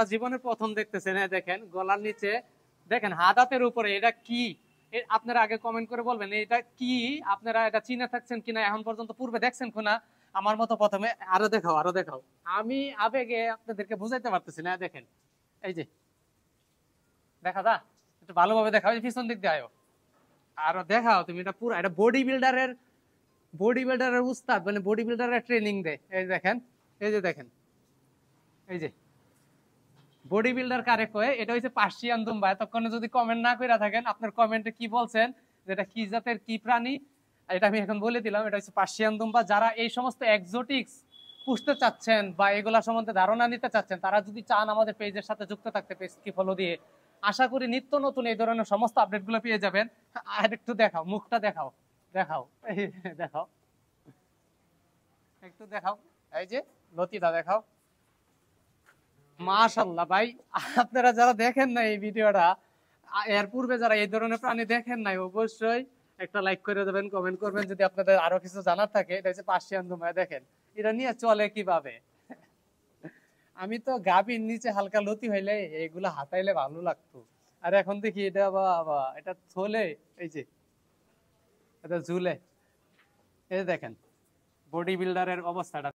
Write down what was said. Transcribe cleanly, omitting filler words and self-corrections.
জীবনের প্রথম দেখতেছেন, দেখেন গলার নিচে, দেখেন হাদাতের উপরে, এটা কি আপনারা আগে কমেন্ট করে বলবেন এটা কি, আপনারা এটা চিনে থাকছেন কিনা, এখন পর্যন্ত পূর্বে দেখছেন কিনা আমার মতো প্রথমে। আরো দেখাও, আরো দেখাও, আমি আবেগে আপনাদেরকে বুঝাইতে পারতেছি না। দেখেন এই যে দেখা দা, একটু ভালোভাবে দেখাও, পিছন দিক দিয়ে আয়ো, আরো দেখাও তুমি। এটা পুরো এটা বডি বিল্ডারের উস্তাদ, মানে বডি বিল্ডারের ট্রেনিং দেয়। এই দেখেন, এই যে দেখেন, এই যে বডি বিল্ডার কারে কয়, এটা হচ্ছে পার্সিয়ান দুম্বা। এতক্ষণে যদি কমেন্ট না করে থাকেন, আপনার কমেন্টে কি বলছেন যে এটা কি জাতের কি প্রাণী, এটা আমি এখন বলে দিলাম। এটা হচ্ছে পার্সিয়ান দুম্বা। যারা এই সমস্ত এক্সোটিক্স পুষতে চাচ্ছেন বা এগুলা সম্বন্ধে ধারণা নিতে চাচ্ছেন, তারা যদি চান আমাদের পেজের সাথে যুক্ত থাকতে, পেজকে ফলো দিয়ে, আশা করি নিত্য নতুন এই ধরনের সমস্ত আপডেট গুলো পেয়ে যাবেন। আর একটু দেখাও, মুখটা দেখাও, দেখাও, দেখাও, একটু দেখাও, এই যে লতিটা দেখাও। মাশাআল্লাহ ভাই, আপনারা যারা দেখেন না এই ভিডিওটা, এর পূর্বে যারা এই ধরনের প্রাণী দেখেন নাই, অবশ্যই একটা লাইক করে দেবেন, কমেন্ট করবেন যদি আপনাদের আরো কিছু জানার থাকে। এটা হচ্ছে পার্সিয়ান দুম্বা। দেখেন এটা নিয়ে চলে কিভাবে। আমি তো গাভীর নিচে হালকা লতি হইলে এইগুলা হাতাইলে ভালো লাগতো, আর এখন দেখি এটা বাবা, এটা চলে, এই যে এটা ঝুলে। এই দেখেন বডি বিল্ডারের অবস্থাটা।